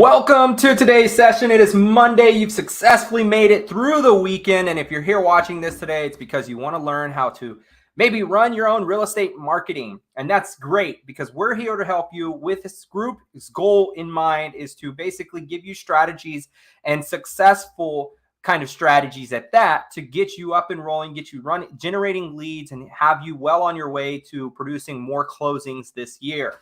Welcome to today's session. It is Monday. You've successfully made it through the weekend. And if you're here watching this today, it's because you want to learn how to maybe run your own real estate marketing. And that's great because we're here to help you with this group's goal in mind is to basically give you strategies and successful kind of strategies at that to get you up and rolling, get you generating leads and have you well on your way to producing more closings this year.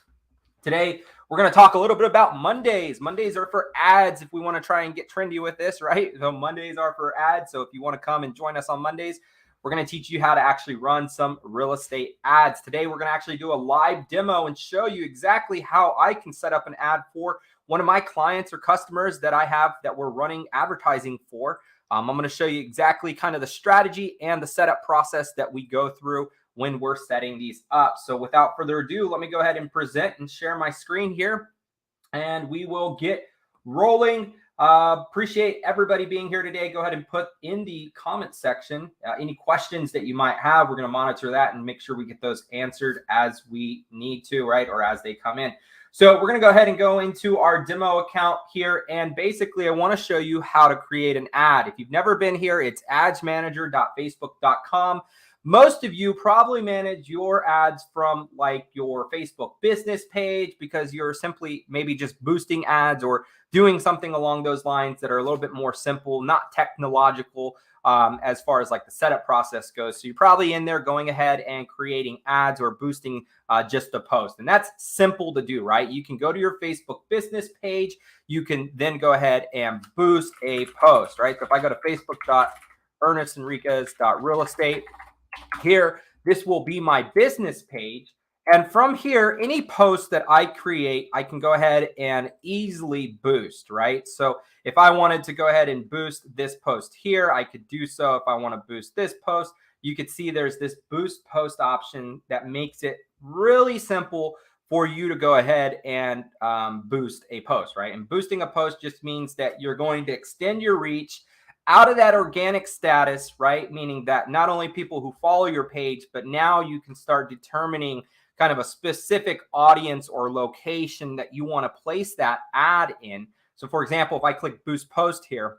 Today, we're going to talk a little bit about Mondays. Mondays are for ads if we want to try and get trendy with this, right? So Mondays are for ads. So if you want to come and join us on Mondays, we're going to teach you how to actually run some real estate ads. Today, we're going to actually do a live demo and show you exactly how I can set up an ad for one of my clients or customers that I have that we're running advertising for. I'm going to show you exactly kind of the strategy and the setup process that we go through when we're setting these up. So without further ado, let me go ahead and present and share my screen here and we will get rolling. Appreciate everybody being here today. Go ahead and put in the comment section any questions that you might have. We're going to monitor that and make sure we get those answered as we need to, right? Or as they come in. So we're going to go ahead and go into our demo account here. And basically, I want to show you how to create an ad. If you've never been here, it's adsmanager.facebook.com. Most of you probably manage your ads from like your Facebook business page because you're simply maybe just boosting ads or doing something along those lines that are a little bit more simple, not technological as far as like the setup process goes. So you're probably in there going ahead and creating ads or boosting just a post. And that's simple to do, right? You can go to your Facebook business page. You can then go ahead and boost a post, right? So if I go to facebook.ernestenriquez.realestate, here, this will be my business page. And from here, any post that I create, I can go ahead and easily boost, right? So if I wanted to go ahead and boost this post here, I could do so. If I want to boost this post, you could see there's this boost post option that makes it really simple for you to go ahead and boost a post, right? And boosting a post just means that you're going to extend your reach out of that organic status, right? Meaning that not only people who follow your page, but now you can start determining kind of a specific audience or location that you want to place that ad in. So for example, if I click boost post here,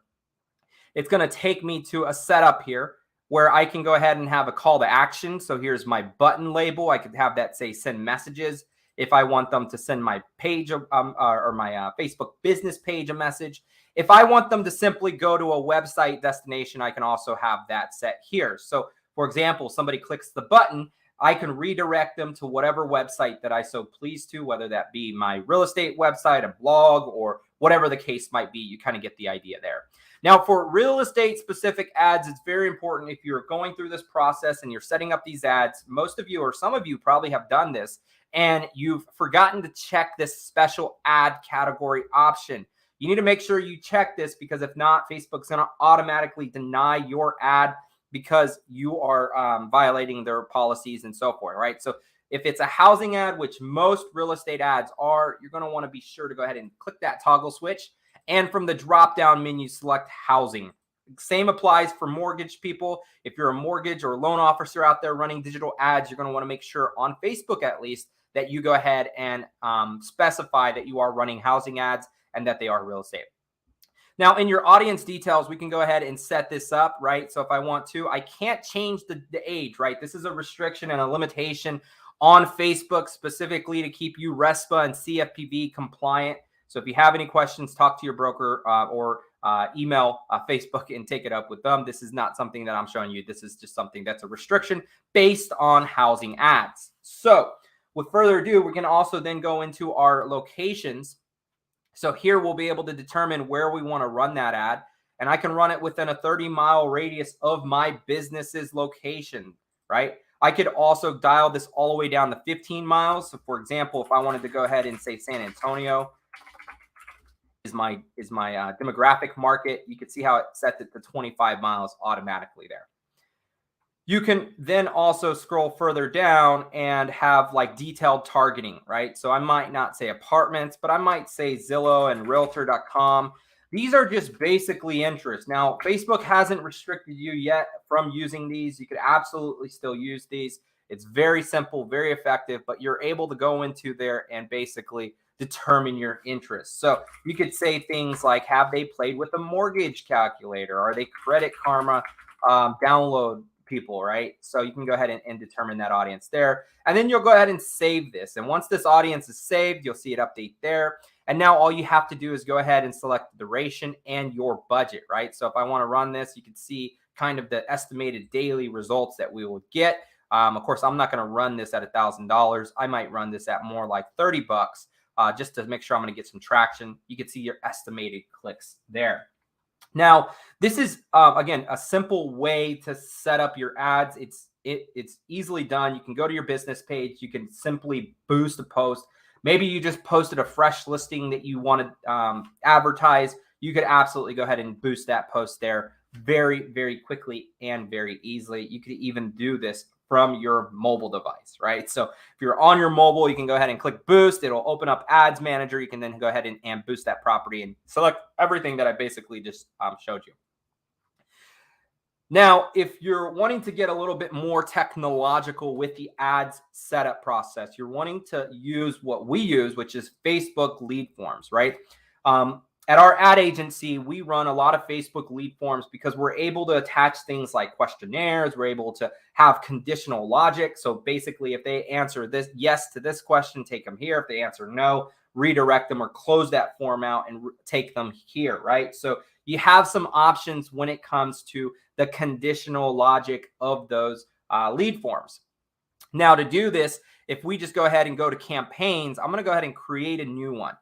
it's going to take me to a setup here where I can go ahead and have a call to action. So here's my button label. I could have that say send messages if I want them to send my page or my Facebook business page a message. If I want them to simply go to a website destination, I can also have that set here. So for example, somebody clicks the button, I can redirect them to whatever website that I so please to, whether that be my real estate website, a blog, or whatever the case might be. You kind of get the idea there. Now, for real estate specific ads, it's very important if you're going through this process and you're setting up these ads, most of you or some of you probably have done this and you've forgotten to check this special ad category option. You need to make sure you check this because if not, Facebook's going to automatically deny your ad because you are violating their policies and so forth, right? So if it's a housing ad, which most real estate ads are, you're going to want to be sure to go ahead and click that toggle switch. And from the drop-down menu, select housing. Same applies for mortgage people. If you're a mortgage or loan officer out there running digital ads, you're going to want to make sure on Facebook at least that you go ahead and specify that you are running housing ads and that they are real estate. Now, in your audience details, we can go ahead and set this up, right? So if I want to, I can't change the age, right? This is a restriction and a limitation on Facebook specifically to keep you RESPA and CFPB compliant. So if you have any questions, talk to your broker or email Facebook and take it up with them. This is not something that I'm showing you. This is just something that's a restriction based on housing ads. So with further ado, we can also then go into our locations. So here we'll be able to determine where we want to run that ad. And I can run it within a 30-mile radius of my business's location, right? I could also dial this all the way down to 15 miles. So for example, if I wanted to go ahead and say San Antonio is my demographic market, you can see how it sets it to 25 miles automatically there. You can then also scroll further down and have like detailed targeting, right? So I might not say apartments, but I might say Zillow and Realtor.com. These are just basically interests. Now, Facebook hasn't restricted you yet from using these. You could absolutely still use these. It's very simple, very effective, but you're able to go into there and basically determine your interest. So you could say things like, have they played with a mortgage calculator? Are they Credit Karma download people, right? So you can go ahead and determine that audience there. And then you'll go ahead and save this. And once this audience is saved, you'll see it update there. And now all you have to do is go ahead and select the duration and your budget, right? So if I want to run this, you can see kind of the estimated daily results that we will get. Of course, I'm not going to run this at $1,000. I might run this at more like 30 bucks just to make sure I'm going to get some traction. You can see your estimated clicks there. Now, this is, again, a simple way to set up your ads. It's easily done. You can go to your business page. You can simply boost a post. Maybe you just posted a fresh listing that you want to advertise. You could absolutely go ahead and boost that post there very, very quickly and very easily. You could even do this from your mobile device, right? So if you're on your mobile, you can go ahead and click boost. It'll open up Ads Manager. You can then go ahead and boost that property and select everything that I basically just showed you. Now, if you're wanting to get a little bit more technological with the ads setup process, you're wanting to use what we use, which is Facebook lead forms, right? At our ad agency, we run a lot of Facebook lead forms because we're able to attach things like questionnaires. We're able to have conditional logic. So basically, if they answer this yes to this question, take them here. If they answer no, redirect them or close that form out and take them here, right? So you have some options when it comes to the conditional logic of those lead forms. Now, to do this, if we just go ahead and go to campaigns, I'm going to go ahead and create a new one.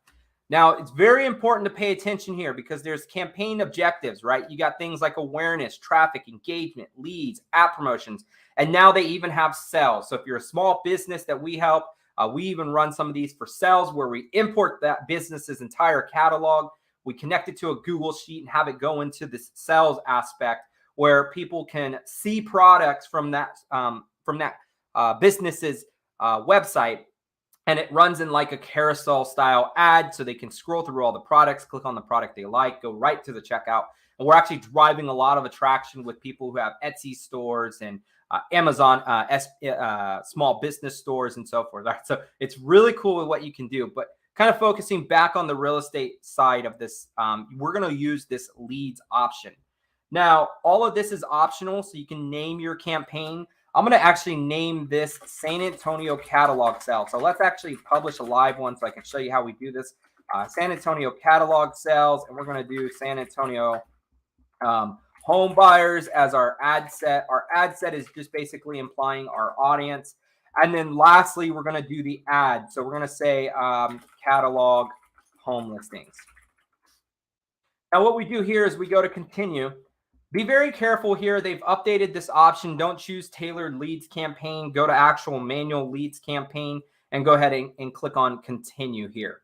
Now, it's very important to pay attention here because there's campaign objectives, right? You got things like awareness, traffic, engagement, leads, app promotions, and now they even have sales. So if you're a small business that we help, we even run some of these for sales where we import that business's entire catalog. We connect it to a Google Sheet and have it go into this sales aspect where people can see products from that business's website. And it runs in like a carousel style ad so they can scroll through all the products, click on the product they like, go right to the checkout. And we're actually driving a lot of attraction with people who have Etsy stores and Amazon small business stores and so forth. Right? So it's really cool with what you can do. But kind of focusing back on the real estate side of this, we're going to use this leads option. Now, all of this is optional, so you can name your campaign. I'm going to actually name this San Antonio catalog sale. So let's actually publish a live one so I can show you how we do this. San Antonio catalog sales, and we're going to do San Antonio home buyers as our ad set. Our ad set is just basically implying our audience. And then lastly, we're going to do the ad. So we're going to say catalog home listings. Now what we do here is we go to continue. Be very careful here. They've updated this option. Don't choose tailored leads campaign. Go to actual manual leads campaign and go ahead and click on continue here.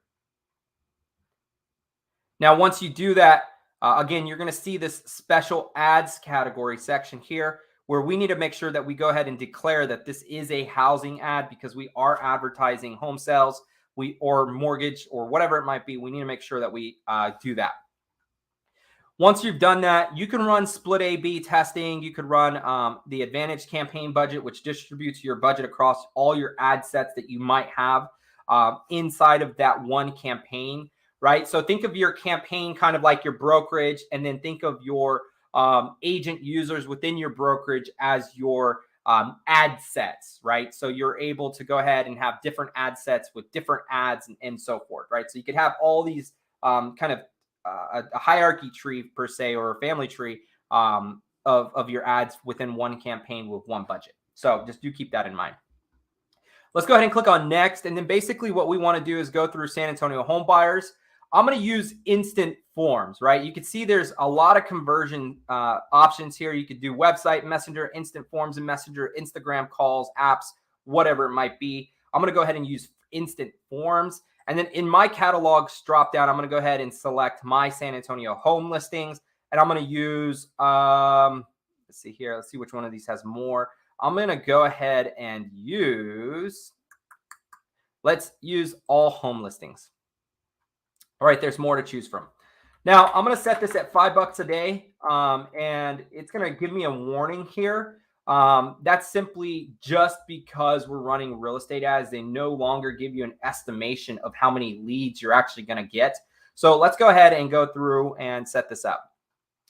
Now, once you do that, again, you're going to see this special ads category section here where we need to make sure that we go ahead and declare that this is a housing ad because we are advertising home sales or mortgage or whatever it might be. We need to make sure that we do that. Once you've done that, you can run split A/B testing. You could run the Advantage campaign budget, which distributes your budget across all your ad sets that you might have inside of that one campaign, right? So think of your campaign kind of like your brokerage, and then think of your agent users within your brokerage as your ad sets, right? So you're able to go ahead and have different ad sets with different ads and so forth, right? So you could have all these kind of a hierarchy tree per se, or a family tree of your ads within one campaign with one budget. So just do keep that in mind. Let's go ahead and click on next. And then basically what we want to do is go through San Antonio home buyers. I'm going to use instant forms, right? You can see there's a lot of conversion options here. You could do website, messenger, instant forms and messenger, Instagram calls, apps, whatever it might be. I'm going to go ahead and use instant forms. And then in my catalogs drop down, I'm going to go ahead and select my San Antonio home listings. And I'm going to use, let's see here. Let's see which one of these has more. I'm going to go ahead and let's use all home listings. All right, there's more to choose from. Now, I'm going to set this at $5 a day. And it's going to give me a warning here. That's simply just because we're running real estate ads. They no longer give you an estimation of how many leads you're actually going to get. So let's go ahead and go through and set this up.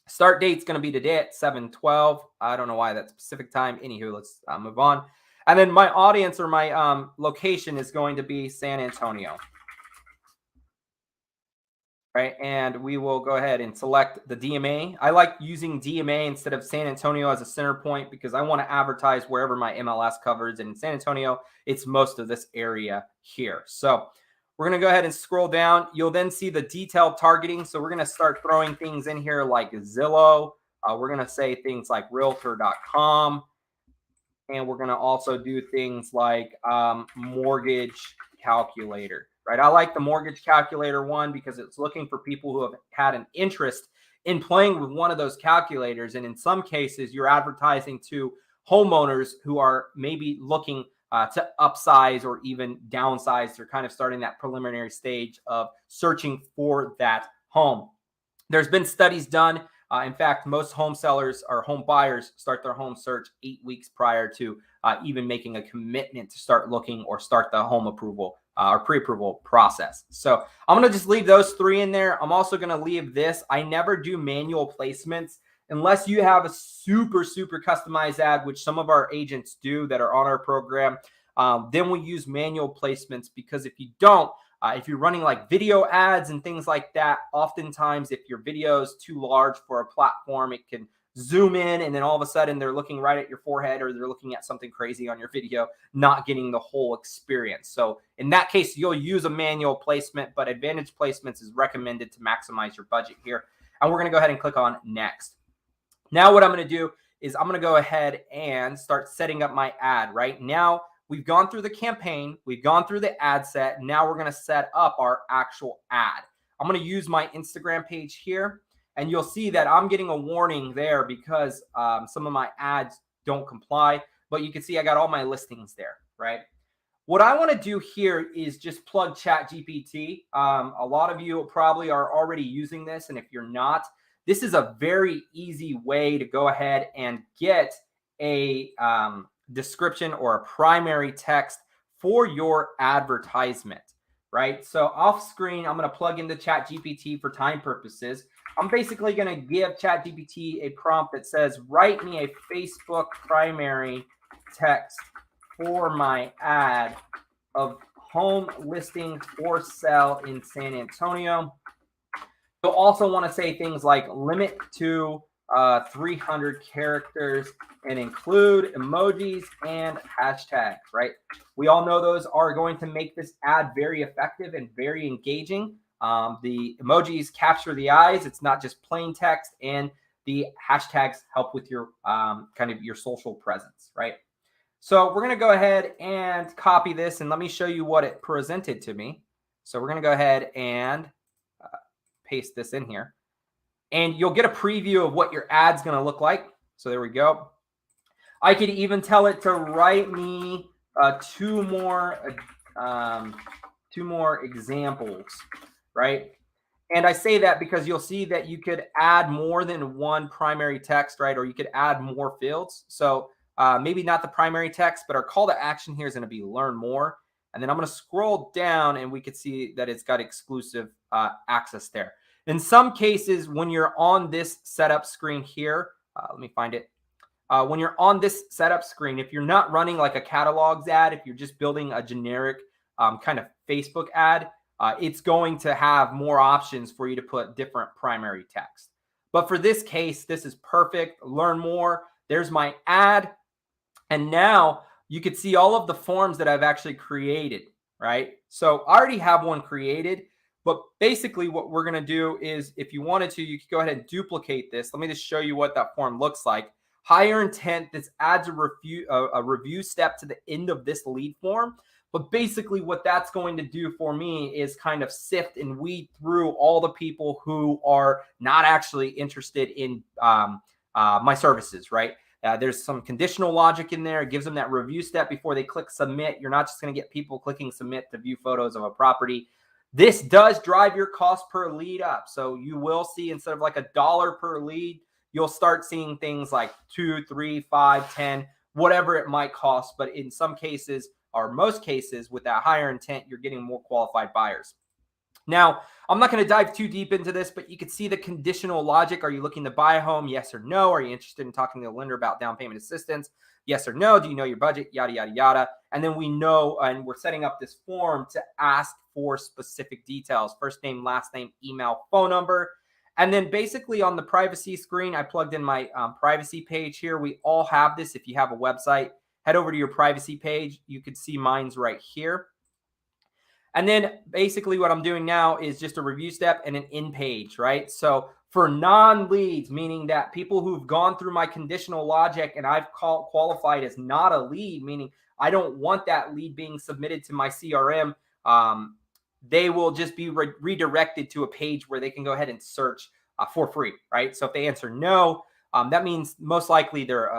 Start date's going to be today at 7/12. I don't know why that specific time. Anywho, let's move on. And then my audience or my location is going to be San Antonio. Right, and we will go ahead and select the DMA. I like using DMA instead of San Antonio as a center point because I want to advertise wherever my MLS covers. And in San Antonio, it's most of this area here. So we're going to go ahead and scroll down. You'll then see the detailed targeting. So we're going to start throwing things in here like Zillow. We're going to say things like realtor.com. And we're going to also do things like mortgage calculator. Right, I like the mortgage calculator one because it's looking for people who have had an interest in playing with one of those calculators. And in some cases, you're advertising to homeowners who are maybe looking to upsize or even downsize. They're kind of starting that preliminary stage of searching for that home. There's been studies done. In fact, most home sellers or home buyers start their home search 8 weeks prior to even making a commitment to start looking or start the home approval or pre-approval process. So I'm going to just leave those 3 in there. I'm also going to leave this. I never do manual placements unless you have a super customized ad, which some of our agents do that are on our program. Then we use manual placements because if you don't, if you're running like video ads and things like that, oftentimes if your video is too large for a platform, it can zoom in and then all of a sudden they're looking right at your forehead or they're looking at something crazy on your video, not getting the whole experience. So in that case, you'll use a manual placement, but Advantage Placements is recommended to maximize your budget here. And we're going to go ahead and click on next. Now what I'm going to do is I'm going to go ahead and start setting up my ad. Right now, we've gone through the campaign. We've gone through the ad set. Now we're going to set up our actual ad. I'm going to use my Instagram page here. And you'll see that I'm getting a warning there because some of my ads don't comply. But you can see I got all my listings there, right? What I want to do here is just plug ChatGPT. A lot of you probably are already using this. And if you're not, this is a very easy way to go ahead and get a description or a primary text for your advertisement, right? So off screen, I'm going to plug into ChatGPT for time purposes. I'm basically going to give ChatGPT a prompt that says, write me a Facebook primary text for my ad of home listing for sale in San Antonio. You'll also want to say things like limit to 300 characters and include emojis and hashtags, right? We all know those are going to make this ad very effective and very engaging. The emojis capture the eyes. It's not just plain text, and the hashtags help with your kind of your social presence, right? So we're going to go ahead and copy this, and let me show you what it presented to me. So we're going to go ahead and paste this in here, and you'll get a preview of what your ad's going to look like. So there we go. I could even tell it to write me two more examples, right? And I say that because you'll see that you could add more than one primary text, right? Or you could add more fields. So maybe not the primary text, but our call to action here is going to be learn more. And then I'm going to scroll down and we could see that it's got exclusive access there. In some cases, when you're on this setup screen here, let me find it. When you're on this setup screen, if you're not running like a catalogs ad, if you're just building a generic kind of Facebook ad, it's going to have more options for you to put different primary text. But for this case, this is perfect. Learn more. There's my ad. And now you could see all of the forms that I've actually created, right? So I already have one created, but basically what we're going to do is if you wanted to, you could go ahead and duplicate this. Let me just show you what that form looks like. Higher intent, this adds a review step to the end of this lead form. But basically what that's going to do for me is kind of sift and weed through all the people who are not actually interested in my services, right? There's some conditional logic in there. It gives them that review step before they click submit. You're not just going to get people clicking submit to view photos of a property. This does drive your cost per lead up. So you will see instead of like $1 per lead, you'll start seeing things like 2, 3, 5, 10, whatever it might cost. But in some cases, or most cases, with that higher intent, you're getting more qualified buyers. Now, I'm not going to dive too deep into this, but you can see the conditional logic. Are you looking to buy a home? Yes or no. Are you interested in talking to the lender about down payment assistance? Yes or no. Do you know your budget? Yada, yada, yada. And then we know, and we're setting up this form to ask for specific details: first name, last name, email, phone number. And then basically on the privacy screen, I plugged in my privacy page here. We all have this. If you have a website, head over to your privacy page. You can see mine's right here. And then basically what I'm doing now is just a review step and an in page, right? So for non-leads, meaning that people who've gone through my conditional logic and I've qualified as not a lead, meaning I don't want that lead being submitted to my CRM, they will just be redirected to a page where they can go ahead and search for free, right? So if they answer no, that means most likely they're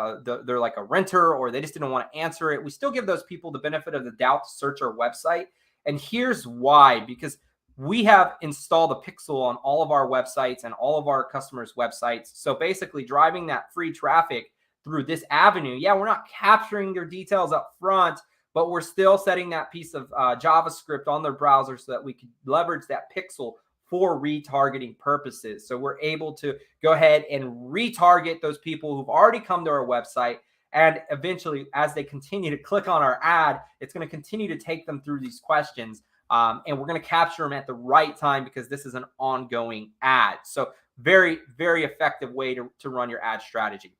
like a renter, or they just didn't want to answer it. We still give those people the benefit of the doubt to search our website. And here's why: because we have installed a pixel on all of our websites and all of our customers' websites. So basically driving that free traffic through this avenue, yeah, we're not capturing their details up front, but we're still setting that piece of JavaScript on their browser so that we can leverage that pixel for retargeting purposes. So we're able to go ahead and retarget those people who've already come to our website. And eventually, as they continue to click on our ad, it's going to continue to take them through these questions. And we're going to capture them at the right time because this is an ongoing ad. So very, very effective way to run your ad strategy.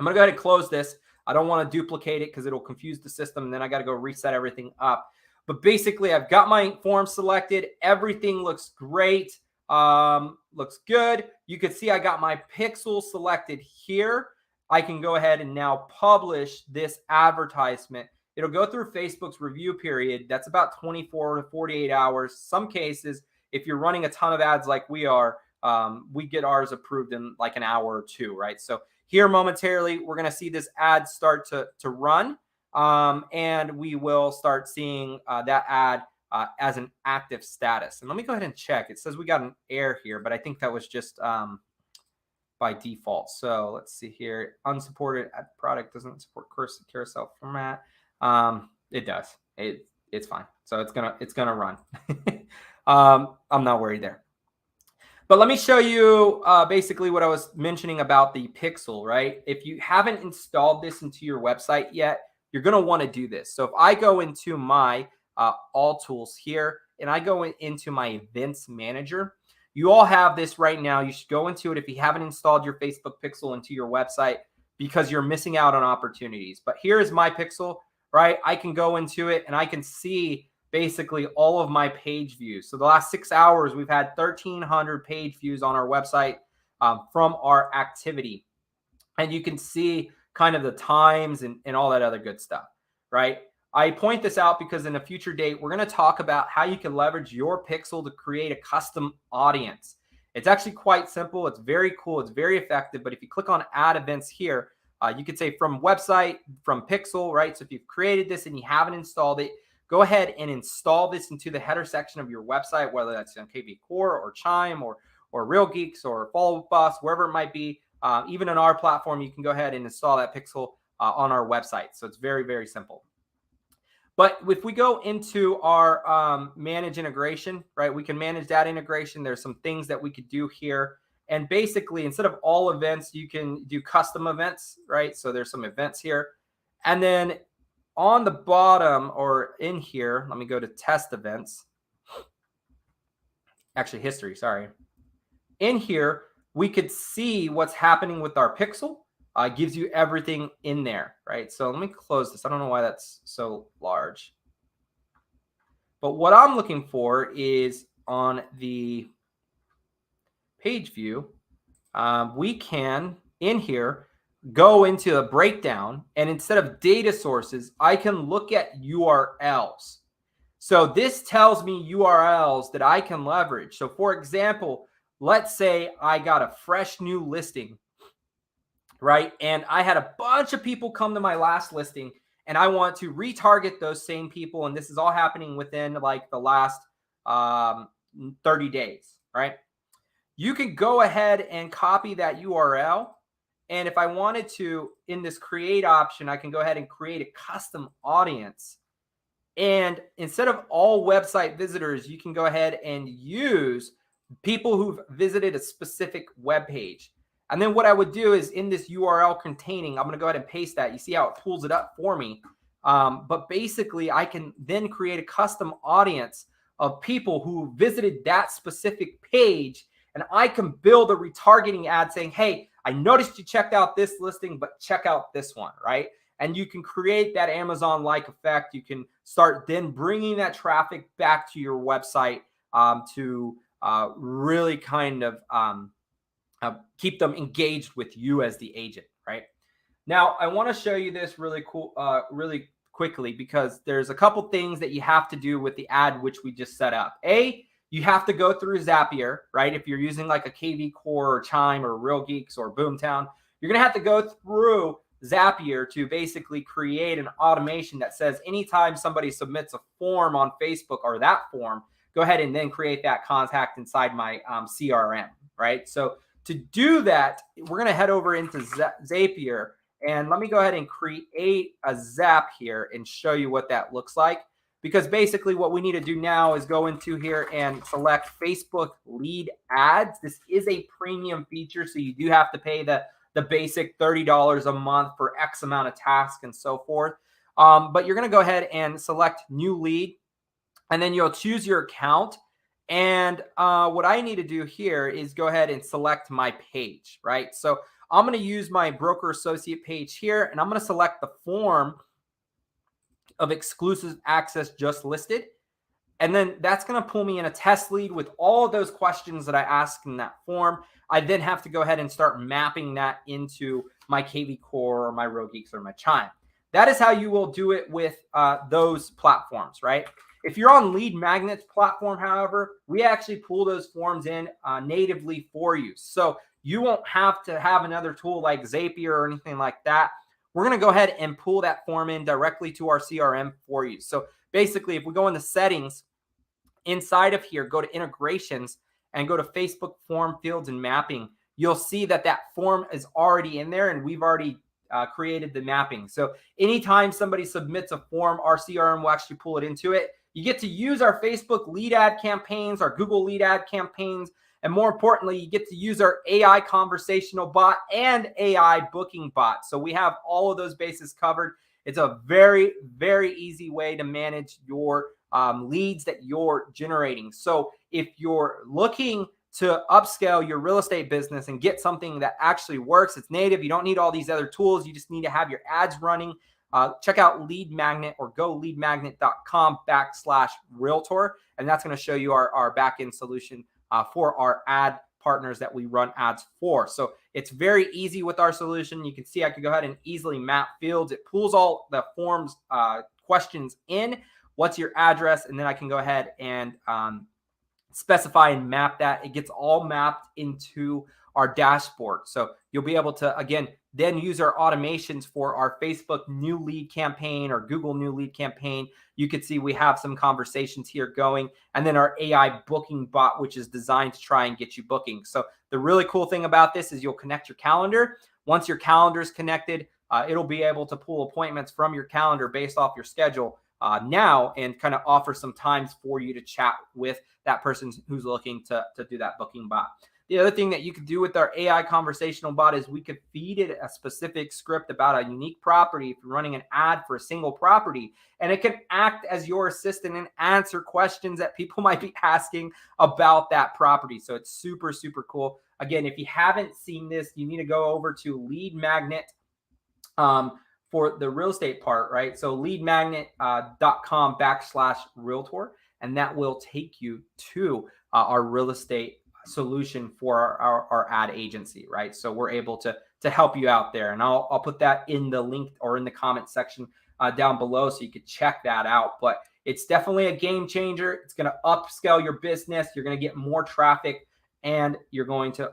I'm going to go ahead and close this. I don't want to duplicate it because it'll confuse the system. And then I got to go reset everything up. But basically, I've got my form selected. Everything looks great. Looks good. You can see I got my pixel selected here. I can go ahead and now publish this advertisement. It'll go through Facebook's review period. That's about 24 to 48 hours. Some cases, if you're running a ton of ads like we are, we get ours approved in like an hour or two, right? So here momentarily, we're going to see this ad start to run, and we will start seeing that ad as an active status. And let me go ahead and check. It says we got an error here, but I think that was just by default. So let's see here. Unsupported ad product doesn't support carousel format. It does. It's fine. So it's gonna run. I'm not worried there. But let me show you basically what I was mentioning about the pixel, right? If you haven't installed this into your website yet, you're gonna want to do this. So if I go into my all tools here and I go into my events manager, you all have this right now. You should go into it if you haven't installed your Facebook pixel into your website, because you're missing out on opportunities. But here is my pixel, right? I can go into it and I can see basically all of my page views. So the last 6 hours, we've had 1,300 page views on our website from our activity. And you can see kind of the times and all that other good stuff, right? I point this out because in a future date, we're going to talk about how you can leverage your pixel to create a custom audience. It's actually quite simple. It's very cool. It's very effective. But if you click on add events here, you could say from website, from pixel, right? So if you've created this and you haven't installed it, go ahead and install this into the header section of your website, whether that's on KV Core or Chime or Real Geeks or Follow Up Boss, wherever it might be. Even on our platform, you can go ahead and install that pixel on our website. So it's very, very simple. But if we go into our manage integration, right, we can manage that integration. There's some things that we could do here. And basically, instead of all events, you can do custom events, right? So there's some events here. And then on the bottom or in here, let me go to test events. Actually, history, sorry. In here, we could see what's happening with our pixel. Gives you everything in there, right? So let me close this. I don't know why that's so large. But what I'm looking for is on the page view, we can, in here, go into a breakdown. And instead of data sources, I can look at URLs. So this tells me URLs that I can leverage. So for example, let's say I got a fresh new listing, right? And I had a bunch of people come to my last listing and I want to retarget those same people. And this is all happening within like the last 30 days, right? You can go ahead and copy that URL And if I wanted to, in this create option, I can go ahead and create a custom audience. And instead of all website visitors, you can go ahead and use people who've visited a specific web page. And then what I would do is in this URL containing, I'm going to go ahead and paste that. You see how it pulls it up for me. But basically, I can then create a custom audience of people who visited that specific page. And I can build a retargeting ad saying, hey, I noticed you checked out this listing, but check out this one, right? And you can create that Amazon-like effect. You can start then bringing that traffic back to your website to really kind of keep them engaged with you as the agent, right? Now, I want to show you this really quickly because there's a couple things that you have to do with the ad which we just set up. You have to go through Zapier, right? If you're using like a KV Core or Chime or Real Geeks or Boomtown, you're going to have to go through Zapier to basically create an automation that says anytime somebody submits a form on Facebook or that form, go ahead and then create that contact inside my CRM, right? So to do that, we're going to head over into Zapier, and let me go ahead and create a Zap here and show you what that looks like. Because basically what we need to do now is go into here and select Facebook lead ads. This is a premium feature, so you do have to pay the basic $30 a month for X amount of tasks and so forth. But you're going to go ahead and select new lead, and then you'll choose your account. And what I need to do here is go ahead and select my page, right? So I'm going to use my broker associate page here, and I'm going to select the form of exclusive access just listed. And then that's going to pull me in a test lead with all of those questions that I asked in that form. I then have to go ahead and start mapping that into my KV Core or my Real Geeks or my Chime. That is how you will do it with those platforms, right? If you're on Lead Magnet's platform, however, we actually pull those forms in natively for you. So you won't have to have another tool like Zapier or anything like that. We're going to go ahead and pull that form in directly to our CRM for you. So basically, if we go into settings, inside of here, go to integrations and go to Facebook form fields and mapping, you'll see that that form is already in there and we've already created the mapping. So anytime somebody submits a form, our CRM will actually pull it into it. You get to use our Facebook lead ad campaigns, our Google lead ad campaigns, and more importantly, you get to use our AI conversational bot and AI booking bot. So we have all of those bases covered. It's a very, very easy way to manage your leads that you're generating. So if you're looking to upscale your real estate business and get something that actually works, it's native, you don't need all these other tools, you just need to have your ads running, check out Lead Magnet or go leadmagnet.com/realtor. And that's going to show you our backend solution for our ad partners that we run ads for. So it's very easy with our solution. You can see I can go ahead and easily map fields. It pulls all the forms questions in. What's your address? And then I can go ahead and specify and map that. It gets all mapped into our dashboard. So you'll be able to, again, then use our automations for our Facebook new lead campaign or Google new lead campaign. You can see we have some conversations here going, and then our AI booking bot, which is designed to try and get you booking. So the really cool thing about this is you'll connect your calendar. Once your calendar is connected, it'll be able to pull appointments from your calendar based off your schedule now and kind of offer some times for you to chat with that person who's looking to do that booking bot. The other thing that you could do with our AI conversational bot is we could feed it a specific script about a unique property if you're running an ad for a single property, and it can act as your assistant and answer questions that people might be asking about that property. So it's super, super cool. Again, if you haven't seen this, you need to go over to Lead Magnet for the real estate part, right? So leadmagnet.com/realtor, and that will take you to our real estate solution for our ad agency, right? So we're able to help you out there, and I'll put that in the link or in the comment section down below so you could check that out. But it's definitely a game changer. It's going to upscale your business. You're going to get more traffic, and you're going to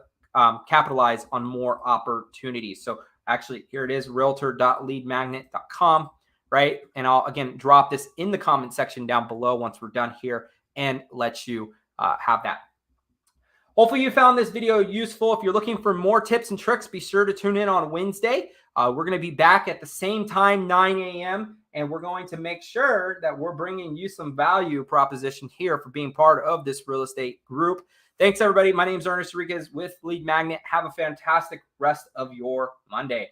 capitalize on more opportunities. So actually, here it is, realtor.leadmagnet.com, right? And I'll again drop this in the comment section down below once we're done here and let you have that. Hopefully you found this video useful. If you're looking for more tips and tricks, be sure to tune in on Wednesday. We're going to be back at the same time, 9 a.m., and we're going to make sure that we're bringing you some value proposition here for being part of this real estate group. Thanks, everybody. My name is Ernest Enriquez with Lead Magnet. Have a fantastic rest of your Monday.